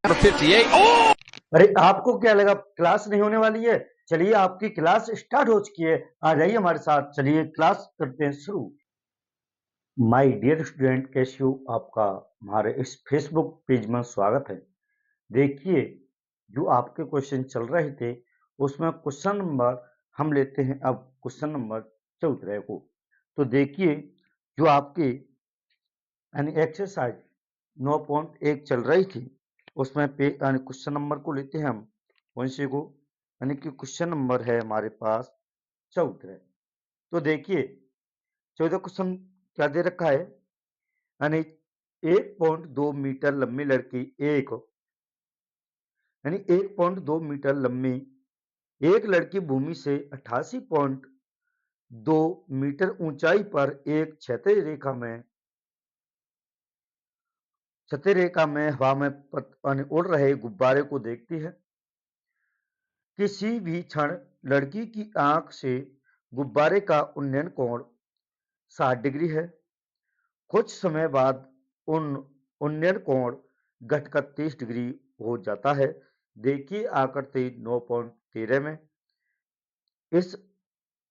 58. Oh! अरे आपको क्या लगा क्लास नहीं होने वाली है? चलिए आपकी क्लास स्टार्ट हो चुकी है। आ जाइए हमारे साथ, चलिए क्लास करते हैं शुरू। माय डियर स्टूडेंट, कैसे हो? आपका हमारे इस फेसबुक पेज में स्वागत है। देखिए, जो आपके क्वेश्चन चल रहे थे उसमें क्वेश्चन नंबर हम लेते हैं अब क्वेश्चन नंबर 14 को। तो देखिए, जो आपके यानी एक्सरसाइज 9.1 चल रही थी उसमें यानी क्वेश्चन नंबर को लेते हैं हम कौन से को, यानी कि क्वेश्चन नंबर है हमारे पास 14। तो देखिए 14 क्वेश्चन क्या दे रखा है, यानी 1.2 मीटर लंबी लड़की यानी 1.2 मीटर लंबी एक लड़की भूमि से 88.2 मीटर ऊंचाई पर एक क्षैतिज रेखा में हवा में उड़ रहे गुब्बारे को देखती है। किसी भी क्षण लड़की की आंख से गुब्बारे का उन्नयन कोण 60 डिग्री है। कुछ समय बाद उन्नयन कोण घटकर 30 डिग्री हो जाता है। देखिए आकृति 9.13 में इस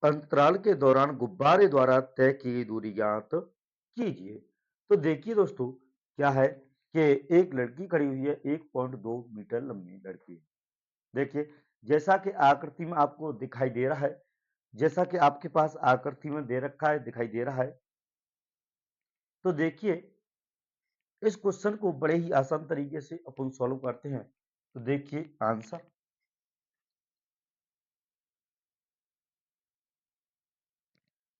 अंतराल के दौरान गुब्बारे द्वारा तय की गई दूरी ज्ञात कीजिए। तो देखिए दोस्तों, क्या है कि एक लड़की खड़ी हुई है, 1.2 मीटर लंबी लड़की। देखिए, जैसा कि आकृति में आपको दिखाई दे रहा है, जैसा कि आपके पास आकृति में दे रखा है, दिखाई दे रहा है। तो देखिए, इस क्वेश्चन को बड़े ही आसान तरीके से अपन सॉल्व करते हैं। तो देखिए आंसर।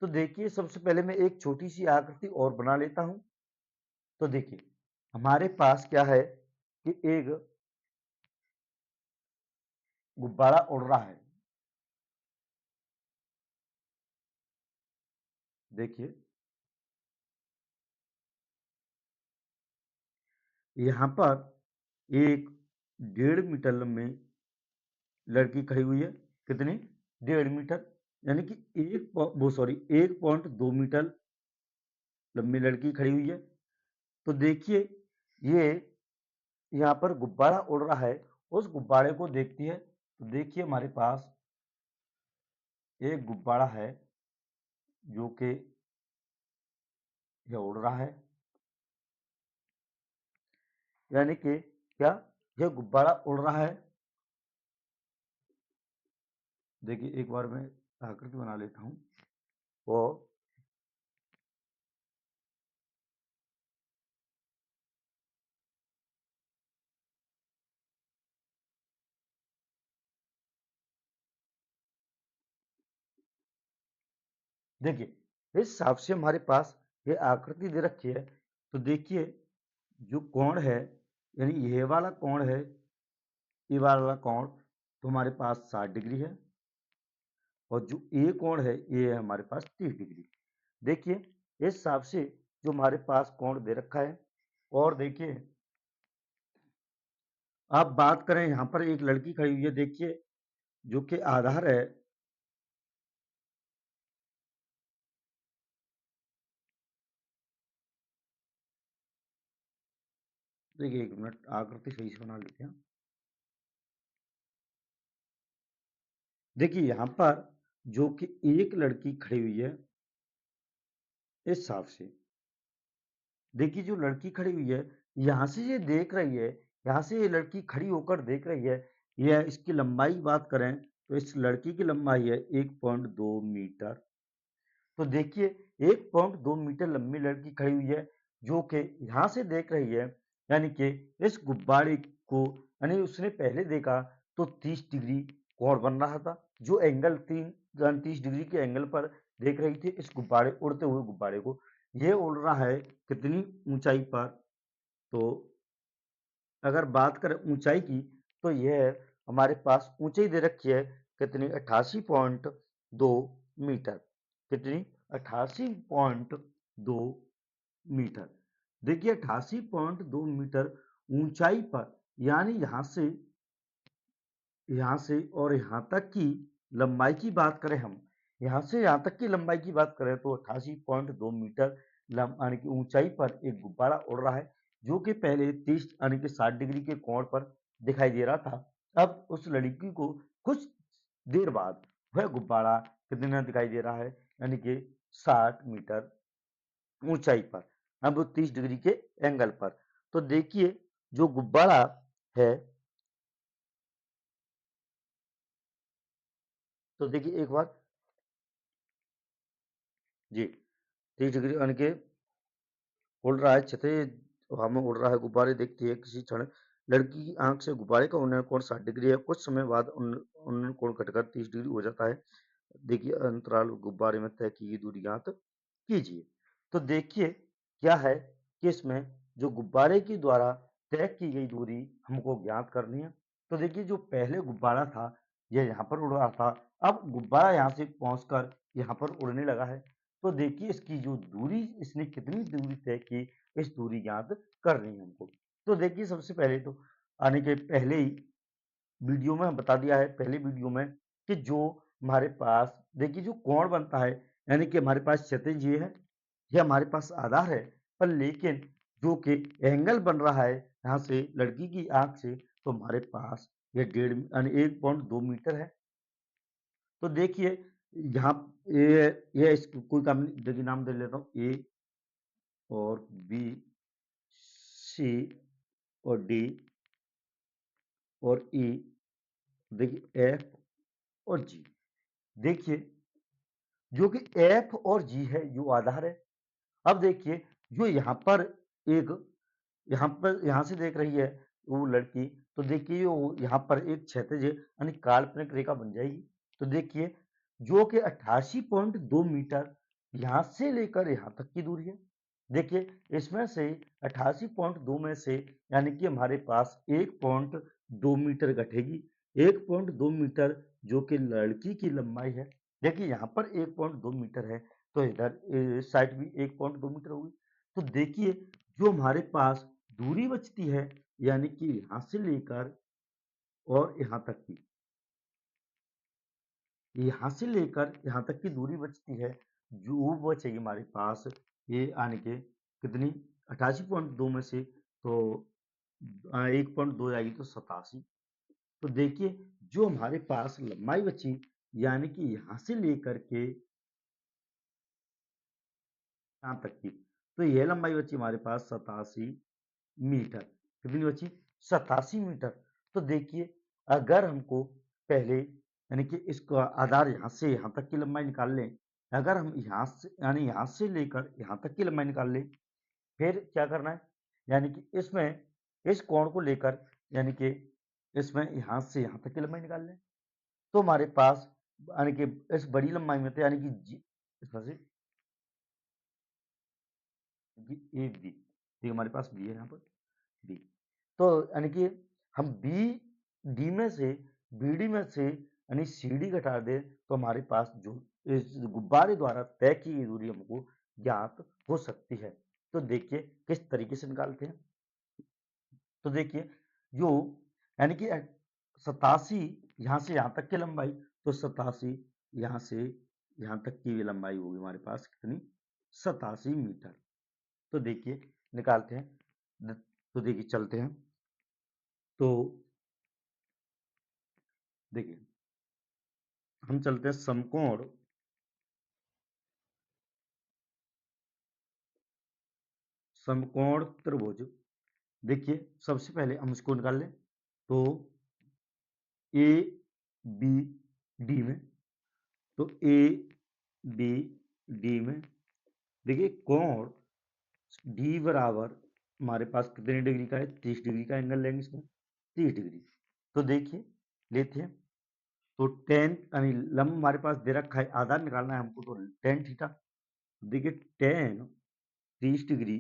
तो देखिए, सबसे पहले मैं एक छोटी सी आकृति और बना लेता हूं। तो देखिए, हमारे पास क्या है कि एक गुब्बारा उड़ रहा है। देखिए, यहां पर एक 1.5 मीटर लंबी लड़की खड़ी हुई है। कितनी? 1.5 मीटर, यानी कि 1.2 मीटर लंबी लड़की खड़ी हुई है। तो देखिए, ये यहाँ पर गुब्बारा उड़ रहा है, उस गुब्बारे को देखती है। तो देखिए, हमारे पास एक गुब्बारा है जो कि यह उड़ रहा है, यानी कि क्या, यह गुब्बारा उड़ रहा है। देखिए, एक बार मैं आकृति बना लेता हूं। और देखिए, इस हिसाब से हमारे पास ये आकृति दे रखी है। तो देखिए, जो कोण है, यानी ये वाला कोण है, ये वाला कोण तो हमारे पास 60 डिग्री है, और जो ये कोण है ये है हमारे पास 30 डिग्री। देखिए, इस हिसाब से जो हमारे पास कोण दे रखा है। और देखिए, आप बात करें, यहाँ पर एक लड़की खड़ी हुई है, देखिए, जो कि आधार है। देखिए, एक मिनट, आकृति सही से बना लेते हैं। देखिए, यहाँ पर जो कि एक लड़की खड़ी हुई है, इस हिसाब से देखिए, जो लड़की खड़ी हुई है, यहाँ से ये देख रही है, यहाँ से ये लड़की खड़ी होकर देख रही है। यह इसकी लंबाई बात करें तो इस लड़की की लंबाई है 1.2 मीटर। तो देखिए, 1.2 मीटर लंबी लड़की खड़ी हुई है, जो कि यहाँ से देख रही है, यानी कि इस गुब्बारे को, यानी उसने पहले देखा तो 30 डिग्री कोण बन रहा था। जो एंगल 30 डिग्री के एंगल पर देख रही थी इस गुब्बारे, उड़ते हुए गुब्बारे को, ये उड़ रहा है कितनी ऊंचाई पर? तो अगर बात करें ऊंचाई की, तो यह हमारे पास ऊंचाई दे रखी है कितनी? 88.2 मीटर। कितनी? 88.2 मीटर। देखिए, 88.2 मीटर ऊंचाई पर, यानी यहाँ से और यहाँ तक की लंबाई की बात करें हम, यहाँ से यहाँ तक की लंबाई की बात करें तो 88.2 मीटर यानी कि ऊंचाई पर एक गुब्बारा उड़ रहा है। जो कि पहले 30 यानी कि 60 डिग्री के कोण पर दिखाई दे रहा था, अब उस लड़की को कुछ देर बाद वह गुब्बारा कितने दिखाई दे रहा है, यानी कि 60 मीटर ऊंचाई पर, अब 30 डिग्री के एंगल पर। तो देखिए जो गुब्बारा है, तो देखिए एक बार जी 30 डिग्री यानी कि उड़ रहा है, छतरी हवा में उड़ रहा है, गुब्बारे देखती है किसी क्षण लड़की की आंख से गुब्बारे का उन्नयन कोण 60 डिग्री है, कुछ समय बाद उन्नयन कोण घटकर 30 डिग्री हो जाता है। देखिए अंतराल गुब्बारे में तय की गई दूरी ज्ञात कीजिए। तो देखिए क्या है कि इसमें जो गुब्बारे के द्वारा तय की गई दूरी हमको ज्ञात करनी है। तो देखिए जो पहले गुब्बारा था यह यहाँ पर उड़ रहा था, अब गुब्बारा यहाँ से पहुंचकर यहाँ पर उड़ने लगा है। तो देखिए इसकी जो दूरी, इसने कितनी दूरी तय की, इस दूरी ज्ञात करनी है हमको। तो देखिए सबसे पहले तो आने के पहले ही वीडियो में बता दिया है, पहले वीडियो में, कि जो हमारे पास देखिए जो कोण बनता है, यानी कि हमारे पास क्षैतिज ये है, ये हमारे पास आधार है, पर लेकिन जो कि एंगल बन रहा है यहाँ से लड़की की आंख से, तो हमारे पास ये 1.5 यानी 1.2 मीटर है। तो देखिए यहाँ ये कोई काम नहीं, देखिए नाम दे लेता हूँ, ए और बी, सी और डी और ई, देखिए एफ और जी। देखिए जो कि एफ और जी है जो आधार है। अब देखिए जो यहाँ पर एक, यहाँ से देख रही है वो लड़की, तो देखिए वो यहाँ पर एक क्षैतिज यानी काल्पनिक रेखा बन जाएगी। तो देखिए जो कि 88.2 मीटर यहाँ से लेकर यहाँ तक की दूरी है। देखिए इसमें से 88.2 में से यानी कि हमारे पास 1.2 मीटर घटेगी। 1.2 मीटर जो कि लड़की की लंबाई है। देखिए यहाँ पर 1.2 मीटर है, तो इधर इस साइड भी 1.2 मीटर होगी। तो देखिए जो हमारे पास दूरी बचती है, यानी कि यहाँ से लेकर और यहाँ से लेकर यहाँ तक की दूरी बचती है, जो बचेगी हमारे पास ये आने के कितनी 88.2 में से, तो 1.2 जाएगी तो 87। तो देखिए जो हमारे पास लंबाई बची, यानी कि यहाँ से लेकर के यहाँ तक की, तो यह लंबाई बची हमारे पास 87 मीटर। कितनी बची? 87 मीटर। तो देखिए अगर हमको पहले यानी कि इसका आधार यहाँ से यहाँ तक की लंबाई निकाल लें, अगर हम यहाँ से यानी यहाँ से लेकर यहाँ तक की लंबाई निकाल लें, फिर क्या करना है, यानी कि इसमें इस कोण को लेकर, यानी कि इसमें यहाँ से यहाँ तक की लंबाई निकाल लें, तो हमारे पास यानी कि इस बड़ी लंबाई में तो यानी कि इसमें से ए बी, ठीक हमारे पास बी है यहाँ पर बी, तो यानी कि हम बी डी में से बी डी में से यानी सी डी घटा दें, तो हमारे पास जो इस गुब्बारे द्वारा तय की गई दूरी हमको ज्ञात हो सकती है। तो देखिए किस तरीके से निकालते हैं। तो देखिए जो यानी कि 87 यहाँ से यहाँ तक की लंबाई, तो 87 यहाँ से यहाँ तक की लंबाई होगी हमारे पास कितनी? 87 मीटर। तो देखिए निकालते हैं, तो देखिए चलते हैं। तो देखिए हम चलते हैं समकोण त्रिभुज। देखिए सबसे पहले हम इसको निकाल लें, तो ए बी डी में, तो ए बी डी में देखिए कोण डी बराबर हमारे पास कितने डिग्री का है? 30 डिग्री का एंगल लेंगे इसमें, 30 डिग्री। तो देखिए लेते हैं, तो टेन यानी लंब हमारे पास दे रखा है, आधार निकालना है हमको, तो टेन थीटा। देखिए टेन 30 डिग्री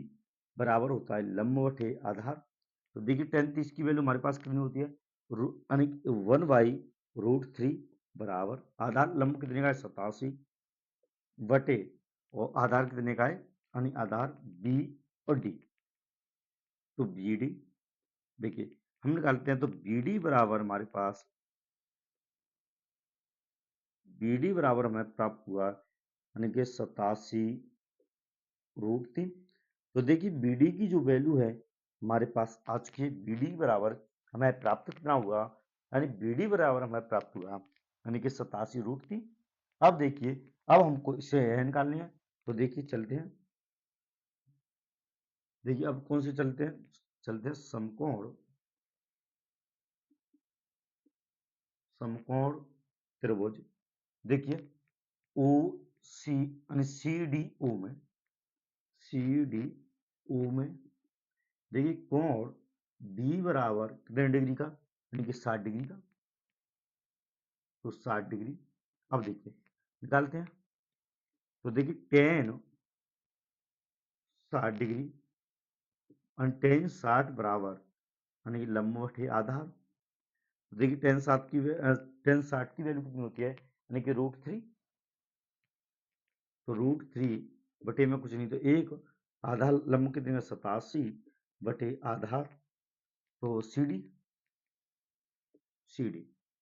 बराबर होता है लंब बटे आधार। तो देखिए टेन 30 की वैल्यू हमारे पास कितनी होती है? यानी 1/√3 बराबर आधार लंब कितने का है? 87 बटे और आधार कितने का है? यानी आधार बी और डी, तो बी डी देखिए हम निकालते हैं, तो बी डी बराबर हमारे पास बी डी बराबर हमें प्राप्त हुआ यानी कि 87√3। तो देखिए बी डी की जो वैल्यू है हमारे पास आ चुकी है बी डी बराबर हमें प्राप्त कितना हुआ, यानी बी डी बराबर हमें प्राप्त हुआ यानी कि 87√3। अब देखिए, अब हमको इसे निकालनी है, तो देखिए चलते हैं। देखिए अब कौन से चलते हैं, चलते हैं समकोण समकोण त्रिभुज। देखिए ओ सी यानी सी डी ओ में, सी डी ओ में देखिए कोण बी बराबर कितने डिग्री का, यानी कि 60 डिग्री का, तो 60 डिग्री। अब देखिए निकालते हैं, तो देखिए टेन 60 डिग्री और टेन 60 बराबर यानी कि लंबवत बटे आधार। तो देखिए टेन 60 की वैल्यू कितनी होती है, यानी कि √3। तो √3 बटे में कुछ नहीं तो एक, आधार लंब कितने में 87 बटे आधार, तो सी डी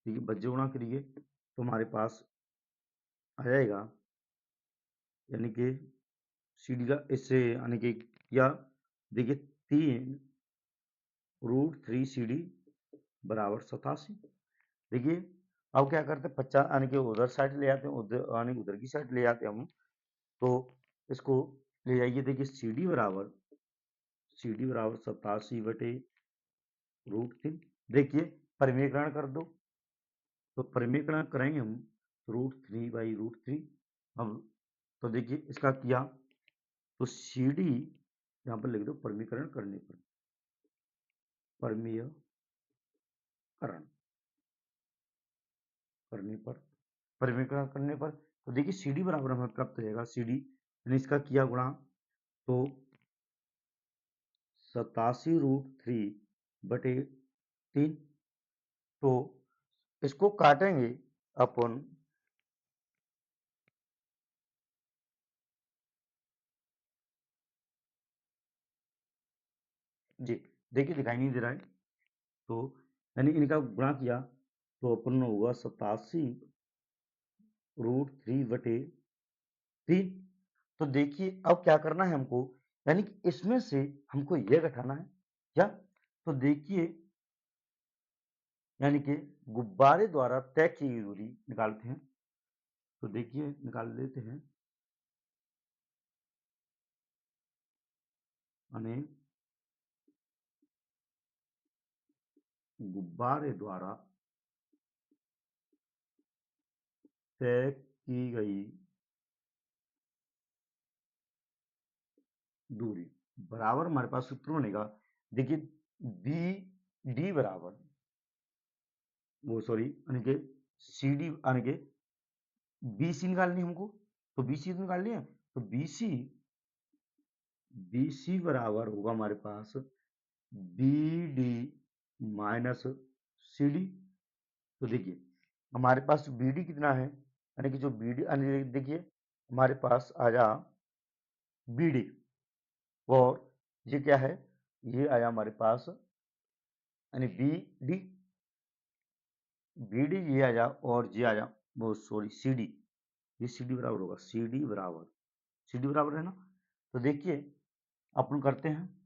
ठीक है, बज्जे गुणा करिए तो हमारे पास आ जाएगा, यानी कि सी डी का इससे यानी कि या देखिए 3√3 सी डी बराबर 87। देखिए अब क्या करते हैं, 50 यानी कि उधर साइड ले आते हैं, उधर यानी उधर की साइड ले आते हैं हम, तो इसको ले जाइए। देखिए सी डी बराबर 87 बटे √3। देखिए परिमेयकरण कर दो, तो परिमेयकरण करेंगे हम √3/√3। अब तो देखिए इसका किया, तो सी डी यहाँ पर लिख दो परिमेयकरण करने पर, परिमेयकरण करने पर परिमेयकरण करने पर तो देखिए सी डी बराबर हमें प्राप्त हो जाएगा, सी डी यानी इसका किया गुणा, तो 87√3/3। तो इसको काटेंगे अपन, जी देखिए दिखाई नहीं दे रहा है, तो यानी इनका गुणा किया तो अपन होगा 87√3/3। तो देखिए अब क्या करना है हमको, यानी कि इसमें से हमको ये घटाना है क्या, तो देखिए यानी कि गुब्बारे द्वारा तय की गई दूरी निकालते हैं, तो देखिए निकाल लेते हैं, यानी गुब्बारे द्वारा तय की गई दूरी बराबर हमारे पास सूत्र बनेगा। देखिए बी डी बराबर वो सॉरी यानी कि सी डी यानी कि बी सी निकालनी हमको, तो बी सी निकाल लिया, तो बी सी बराबर होगा हमारे पास B D minus C D. तो देखिए हमारे पास बी डी कितना है, यानी कि जो बी डी देखिए हमारे पास आया बी डी, और ये क्या है, ये आया हमारे पास यानी बी डी ये आया, और ये आया वो सॉरी सी डी, ये सी डी बराबर होगा, सी डी बराबर है ना। तो देखिए अपन करते हैं,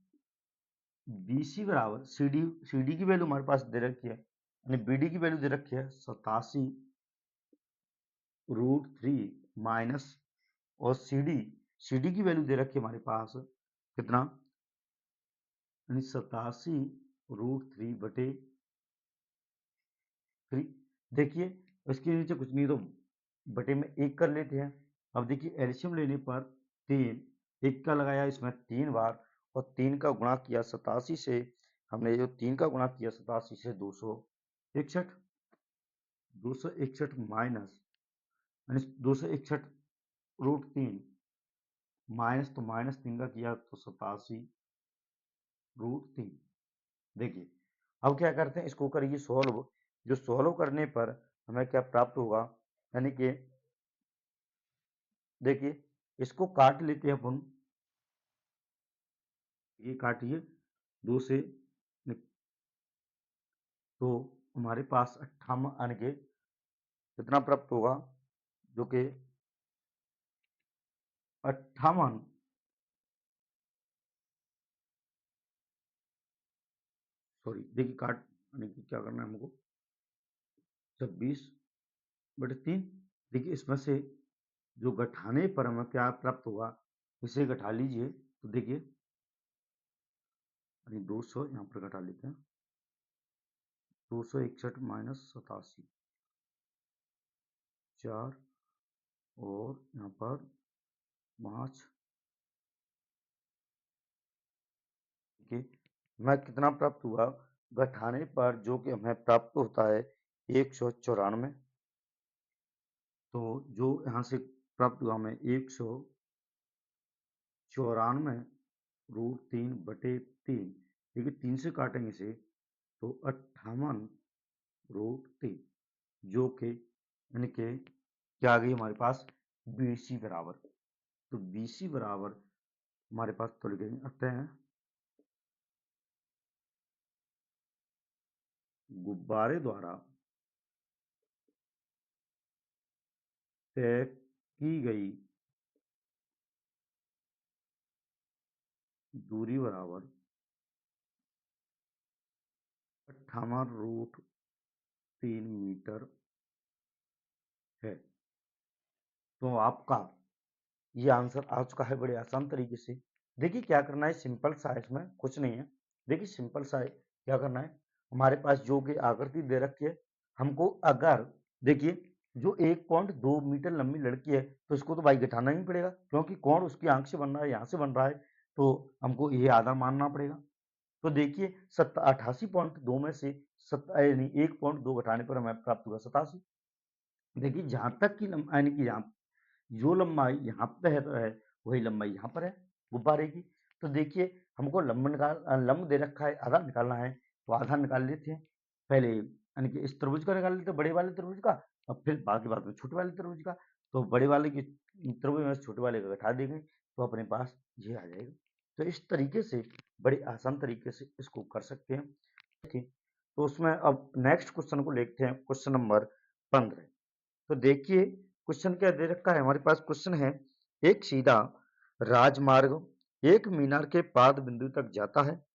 बी सी बराबर सी डी की वैल्यू हमारे पास दे रखी है, यानी बी डी की वैल्यू दे रखी है 87√3 माइनस, और सी डी की वैल्यू दे रखी है हमारे पास कितना, यानी 87√3/3। देखिए इसके नीचे कुछ नहीं तो बटे में एक कर लेते हैं। अब देखिए एल्शियम लेने पर तीन, एक का लगाया इसमें 3 बार, और 3 का गुणा किया 87 से, हमने जो 3 का गुणा किया 87 से 261, 261 माइनस यानी 261√3 माइनस, तो -3 का किया तो 87√3। देखिए अब क्या करते हैं, इसको करिए सॉल्व, जो सॉल्व करने पर हमें क्या प्राप्त होगा, यानी कि देखिए इसको काट लेते हैं अपन, ये काटिए 2 से, तो हमारे पास 58 यानी कि कितना प्राप्त होगा, जो कि 58 सॉरी देखिए काट यानी कि क्या करना है हमको 26/3। देखिए इसमें से जो घटाने पर हमें क्या प्राप्त होगा इसे घटा लीजिए तो देखिए 200 यहाँ पर घटा लेते हैं 261 माइनस 87 4 और यहाँ पर 5 ठीक मैं कितना प्राप्त हुआ घटाने पर जो कि हमें प्राप्त होता है 194। तो जो यहाँ से प्राप्त हुआ हमें 194√3/3 देखिए 3 से काटेंगे इसे तो 58√3 जो कि यानी कि क्या आ गई हमारे पास BC बराबर। तो BC बराबर हमारे पास तो लिखते हैं गुब्बारे द्वारा तय की गई दूरी बराबर 58√3 मीटर है। तो आपका ये आंसर आ चुका है बड़े आसान तरीके से। देखिए क्या करना है सिंपल सा इसमें कुछ नहीं है। देखिए सिंपल सा है क्या करना है हमारे पास जो कि आकृति दे रखी है हमको अगर देखिए जो 1.2 मीटर लंबी लड़की है तो इसको तो भाई घटाना ही पड़ेगा क्योंकि कोण उसकी आंख से बन रहा है यहाँ से बन रहा है तो हमको ये आधा मानना पड़ेगा। तो देखिए 88.2 में से 1.2 घटाने पर हमें प्राप्त हुआ 87। देखिए जहां तक की यानी कि यहाँ जो लंबाई यहाँ पे है तो है वही लंबाई यहाँ पर है गुब्बारे की। तो देखिए हमको लंब दे रखा है आधा निकालना है तो आधा निकाल लेते हैं पहले यानी कि इस त्रिभुज का निकाल लेते हैं बड़े वाले त्रिभुज का और फिर बाकी बात में छोटे वाले त्रिभुज का। तो बड़े वाले की त्रिभुज में छोटे वाले का घटा देंगे तो अपने पास ये आ जाएगा। तो इस तरीके से बड़े आसान तरीके से इसको कर सकते हैं। ठीक तो उसमें अब नेक्स्ट क्वेश्चन को देखते हैं क्वेश्चन नंबर 15। तो देखिए क्वेश्चन क्या दे रखा है हमारे पास क्वेश्चन है एक सीधा राजमार्ग एक मीनार के पाद बिंदु तक जाता है।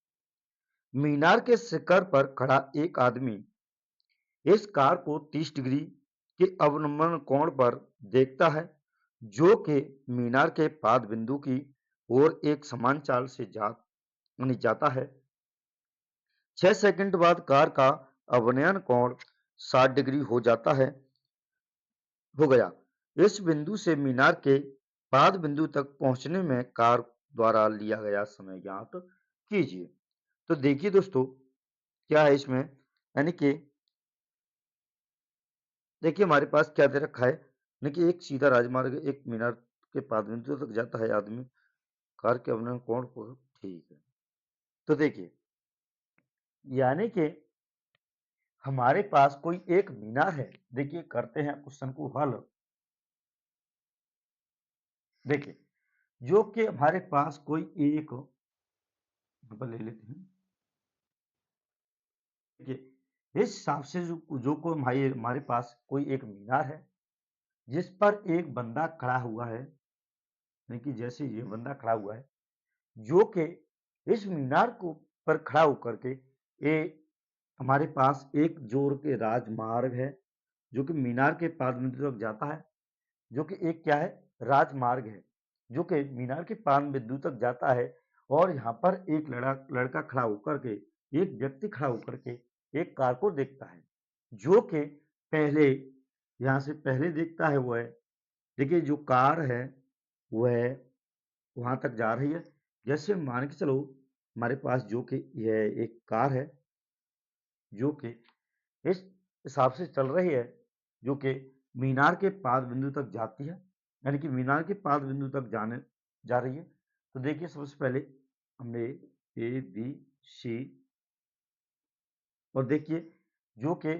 मीनार के शिखर पर खड़ा एक आदमी इस कार को 30 डिग्री के अवनमन कोण पर देखता है जो कि मीनार के पाद बिंदु की ओर एक समान चाल से जाता है। 6 सेकंड बाद कार का अवनयन कोण 60 डिग्री हो गया। इस बिंदु से मीनार के पाद बिंदु तक पहुंचने में कार द्वारा लिया गया समय ज्ञात कीजिए। तो देखिए दोस्तों क्या है इसमें यानी कि देखिए हमारे पास क्या दे रखा है यानी कि एक सीधा राजमार्ग एक मीनार के पाद बिंदु तक जाता है आदमी कार के अवनयन कोण को ठीक है। तो देखिए यानी कि हमारे पास कोई एक मीनार है। देखिए करते हैं क्वेश्चन को हल। देखिए जो कि हमारे पास कोई एक ले लेते हैं देखिए इस हिसाब से जो को हमारे पास कोई एक मीनार है जिस पर एक बंदा खड़ा हुआ है यानी कि जैसे ये बंदा खड़ा हुआ है जो कि इस मीनार को पर खड़ा होकर के ये हमारे पास एक जोर के राजमार्ग है जो कि मीनार के पाद बिंदु तक जाता है जो कि एक क्या है राजमार्ग है जो कि मीनार के पाद बिंदु तक जाता है। और यहाँ पर एक लड़का खड़ा होकर के एक व्यक्ति खड़ा होकर के एक कार को देखता है जो कि पहले यहाँ से पहले देखता है वो है देखिए जो कार है वह वहां तक जा रही है। जैसे मान के चलो हमारे पास जो कि यह एक कार है जो कि इस हिसाब से चल रही है जो कि मीनार के पाद बिंदु तक जाती है यानी कि मीनार के पाद बिंदु तक जा रही है। तो देखिए सबसे पहले हमने ABC और देखिए जो कि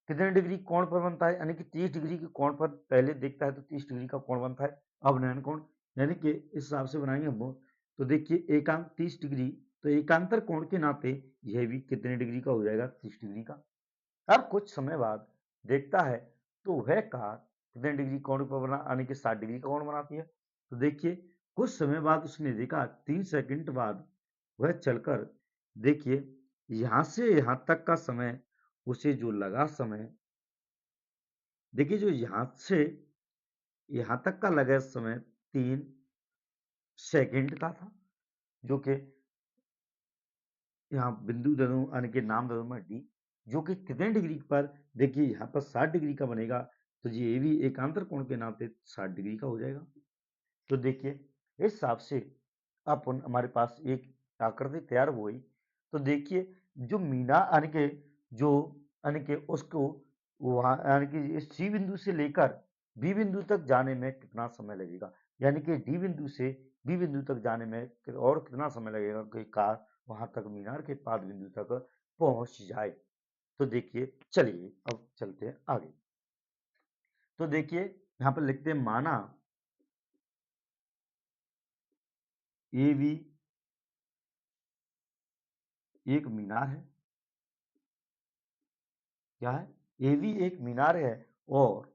कितने डिग्री कोण पर बनता है यानी कि 30 डिग्री के कोण पर पहले देखता है तो 30 डिग्री का कोण बनता है अवनयन कोण यानी कि इस हिसाब से बनाएंगे हम। तो देखिए एकांक 30 डिग्री तो एकांतर कोण के नाते यह भी कितने डिग्री का हो जाएगा 30 डिग्री का। अब कुछ समय बाद देखता है तो वह कार कितने डिग्री कोण पर बना यानी कि 60 डिग्री का कोण बनाती है। तो देखिए कुछ समय बाद उसने देखा 3 सेकंड बाद वह चलकर देखिए यहां से यहां तक का समय, उसे जो लगा समय, देखिए जो यहां से यहां तक का लगा समय 3 सेकंड का था, जो कि यहाँ बिंदु दे दूं यानी कि नाम दे दूं मैं डी, जो कि कितने डिग्री पर, देखिए यहाँ पर 60 डिग्री का बनेगा, तो ये भी एकांतर कोण के नाते 60 डिग्री का हो जाएगा। तो देखिए इस हिसाब से अपन हमारे पास एक आकृति तैयार हो गई। तो देखिए जो मीना यानी कि जो यानी कि उसको वहां यानी कि इस सी बिंदु से लेकर बी बिंदु तक जाने में कितना समय लगेगा, यानी कि डी बिंदु से बी बिंदु तक जाने में और कितना समय लगेगा कि कार वहां तक मीनार के पाद बिंदु तक पहुंच जाए। तो देखिए चलिए अब चलते हैं आगे। तो देखिए यहाँ पर लिखते हैं माना ए बी एक मीनार है। क्या है? ए बी एक मीनार है और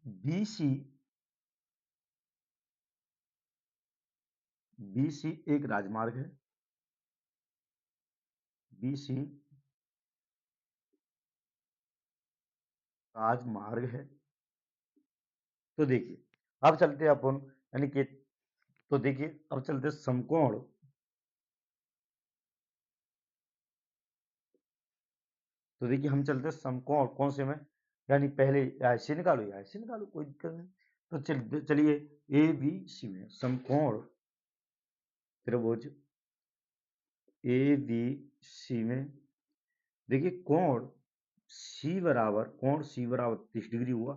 बी सी एक राजमार्ग है। बी सी राजमार्ग है। तो देखिए अब चलते हैं अपन यानी कि, तो देखिए अब चलते हैं समकोण। तो देखिए हम चलते हैं समकोण कौन से में, यानी पहले ऐसे निकालो या ऐसे निकालो, कोई दिक्कत नहीं। तो चलिए ए बी सी में समकोण त्रिभुज ए बी सी में, देखिए कोण सी बराबर 30 डिग्री हुआ,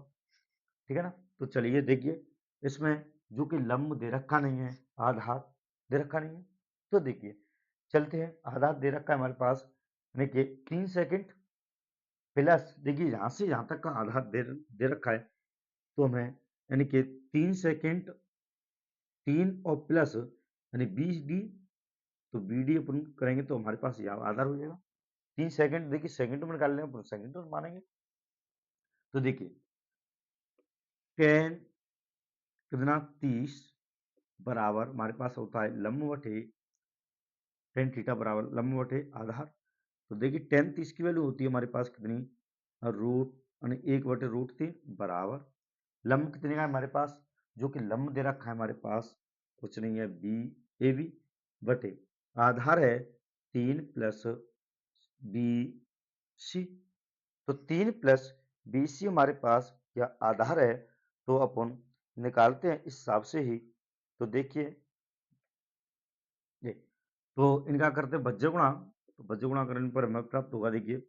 ठीक है ना। तो चलिए देखिए इसमें जो कि लंब दे रखा नहीं है, आधार दे रखा नहीं है, तो देखिए चलते हैं, आधार दे रखा है हमारे पास, देखिए 3 सेकंड प्लस, देखिए यहां से यहां तक का आधार दे रखा है, तो हमें यानी कि 3 सेकंड 3 और प्लस यानी 20 डी, तो बी डी अपन करेंगे तो हमारे पास यहाँ आधार हो जाएगा। 3 सेकंड, देखिए सेकंड में निकाल लेंगे, सेकंड तो मानेंगे। तो देखिए 10 कितना 30 बराबर हमारे पास होता है लंब बटे टेन थीटा बराबर लंब बटे आधार। तो देखिए 10 30 की वैल्यू होती है हमारे पास कितनी, रूट यानी 1/√3 बराबर लंब कितने का है हमारे पास, जो कि लंब दे रखा है हमारे पास कुछ नहीं है, बी ए बी बटे आधार है 3 + बी सी। तो 3 + बी सी हमारे पास क्या आधार है, तो अपन निकालते हैं इस हिसाब से ही। तो देखिए ये, तो इनका करते हैं भज्य गुणा, तो भज्य गुणा करने पर हमें प्राप्त होगा, देखिए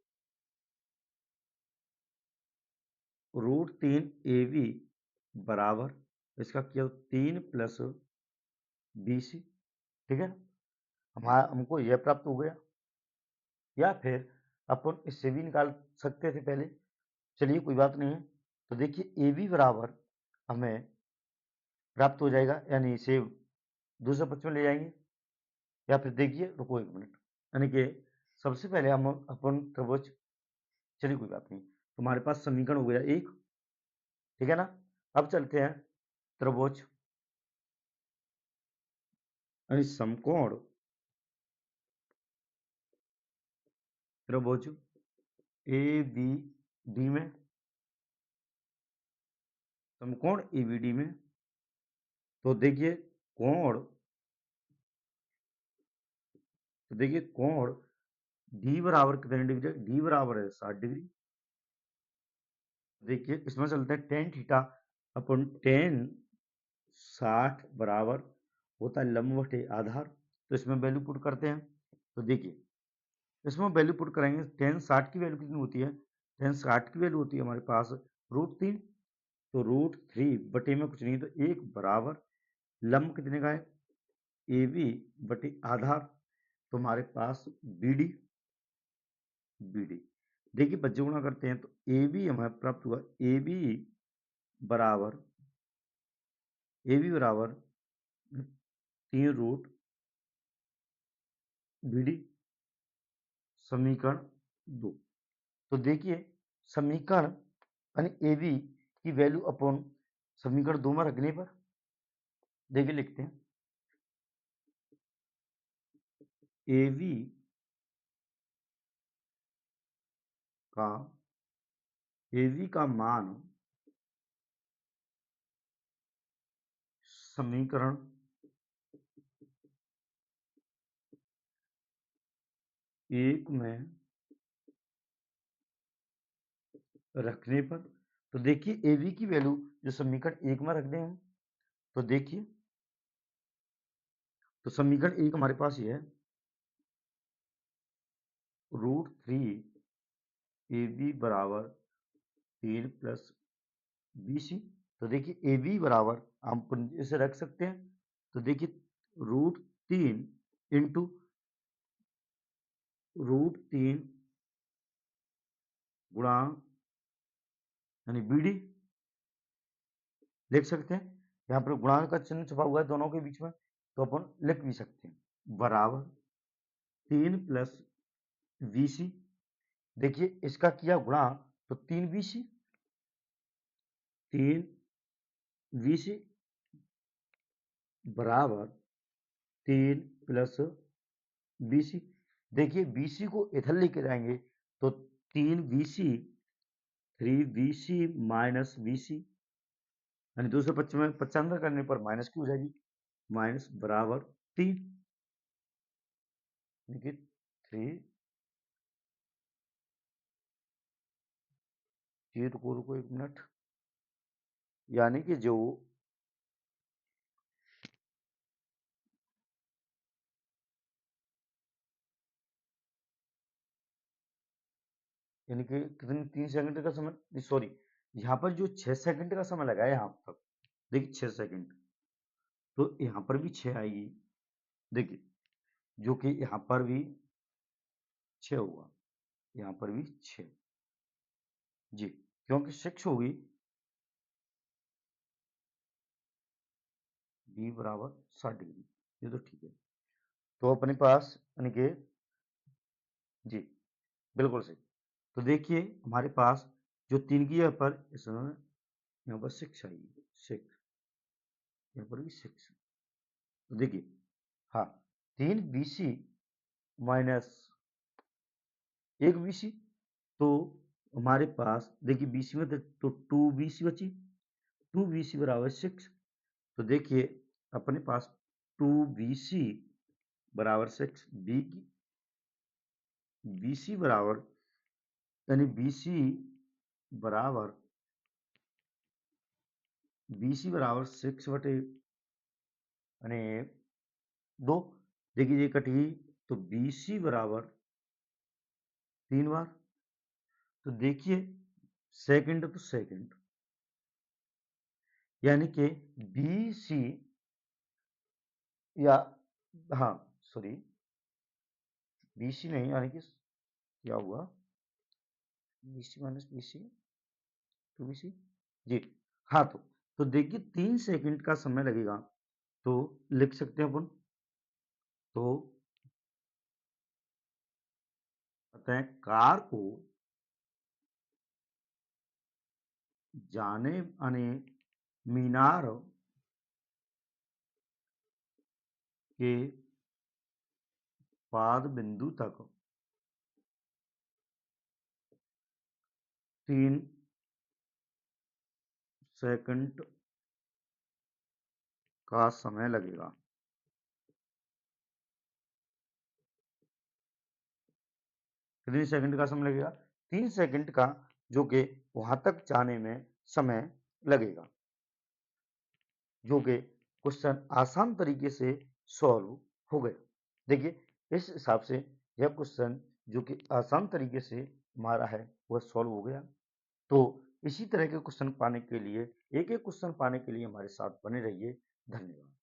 √3 ए बी बराबर इसका क्या 3 + बी सी, ठीक है। हमारा हमको यह प्राप्त हो गया, या फिर अपन इससे भी निकाल सकते थे पहले, चलिए कोई बात नहीं है। तो देखिए ए बी बराबर हमें प्राप्त हो जाएगा, यानी इसे दूसरे पक्ष में ले जाएंगे, या फिर देखिए रुको 1 मिनट, यानी कि सबसे पहले हम अपन त्रिभुज, चलिए कोई बात नहीं, तो हमारे पास समीकरण हो गया एक, ठीक है ना। अब चलते हैं त्रिभुज यानी समकोण त्रिभुज ए बी डी में, समकोण ए बी डी में, तो देखिए कोण, तो देखिए कोण डी बराबर कितने डिग्री, डी बराबर है 60 डिग्री। देखिए इसमें चलते हैं टेन थीटा अपन टेन 60 बराबर होता है लंब बटे आधार, तो इसमें वैल्यू पुट करते हैं। तो देखिए इसमें वैल्यू पुट करेंगे, टेन 60 की वैल्यू कितनी होती है, टेन 60 की वैल्यू होती है हमारे पास √3, तो √3 बटे में कुछ नहीं तो 1 बराबर लंब कितने का है ए बी बटे आधार, तो हमारे पास बी डी, देखिए बच्चे गुणा करते हैं, तो ए बी हमें प्राप्त हुआ, बराबर ए बी बराबर 3 √बी डी, समीकरण 2। तो देखिए समीकरण यानी ए बी की वैल्यू अपॉन समीकरण 2 में रखने पर, देखिए लिखते हैं एवी का एवी का मान समीकरण एक में रखने पर, तो देखिए एवी की वैल्यू जो समीकरण एक में रख दें हम, तो देखिए तो समीकरण एक हमारे पास ये है √3 ए बी बराबर 3 + BC। तो देखिए ए बी बराबर हम इसे रख सकते हैं, तो देखिए √3 इंटू √3 गुणा यानी BD लिख सकते हैं। यहाँ पर गुणांक का चिन्ह छपा हुआ है दोनों के बीच में, तो अपन लिख भी सकते हैं बराबर 3 + BC। देखिए इसका किया गुणा तो 3BC 3BC बराबर 3 + BC। देखिए BC को इधर लेके जाएंगे तो 3BC 3BC माइनस BC यानी 2 से 95 करने पर माइनस की हो जाएगी, माइनस बराबर 3। देखिए 3 ये तो रुको 1 मिनट, यानी कि जो यानी कि कितने 3 सेकंड का समय, सॉरी यहाँ पर जो 6 सेकंड का समय लगा है यहाँ तक, देखिए 6 सेकंड, तो यहाँ पर भी 6 आएगी, देखिए जो कि यहाँ पर भी 6 हुआ, यहाँ पर भी 6 जी, क्योंकि 6 होगी b बराबर 60 डिग्री, ये तो ठीक है। तो अपने पास यानी कि जी बिल्कुल सही। तो देखिए हमारे पास जो 3 की यहाँ पर इसमें यहाँ पर 6 आएगी, 6 यहाँ पर भी 6, तो देखिए हाँ 3BC माइनस 1BC, तो हमारे पास देखिए BC में तो 2BC बची, 2BC बराबर 6, तो देखिए अपने पास 2BC बराबर 6 BC बराबर यानी BC बराबर 6 बटे यानी 2, देखिए ये कटी तो BC बराबर 3 बार, तो देखिए सेकंड तो सेकंड यानी कि BC या हाँ सॉरी BC नहीं, यानी कि क्या हुआ BC माइनस BC 2BC जी हाँ, तो देखिए 3 सेकंड का समय लगेगा, तो लिख सकते हैं अपन, तो अतः कार को जाने आने मीनार के पाद बिंदु तक 3 सेकंड का समय लगेगा। कितने सेकंड का समय लगेगा? 3 सेकंड का, जो कि वहां तक जाने में समय लगेगा, जो कि क्वेश्चन आसान तरीके से सॉल्व हो गया। देखिए इस हिसाब से यह क्वेश्चन जो कि आसान तरीके से हमारा है वह सॉल्व हो गया। तो इसी तरह के क्वेश्चन पाने के लिए, एक एक क्वेश्चन पाने के लिए हमारे साथ बने रहिए। धन्यवाद।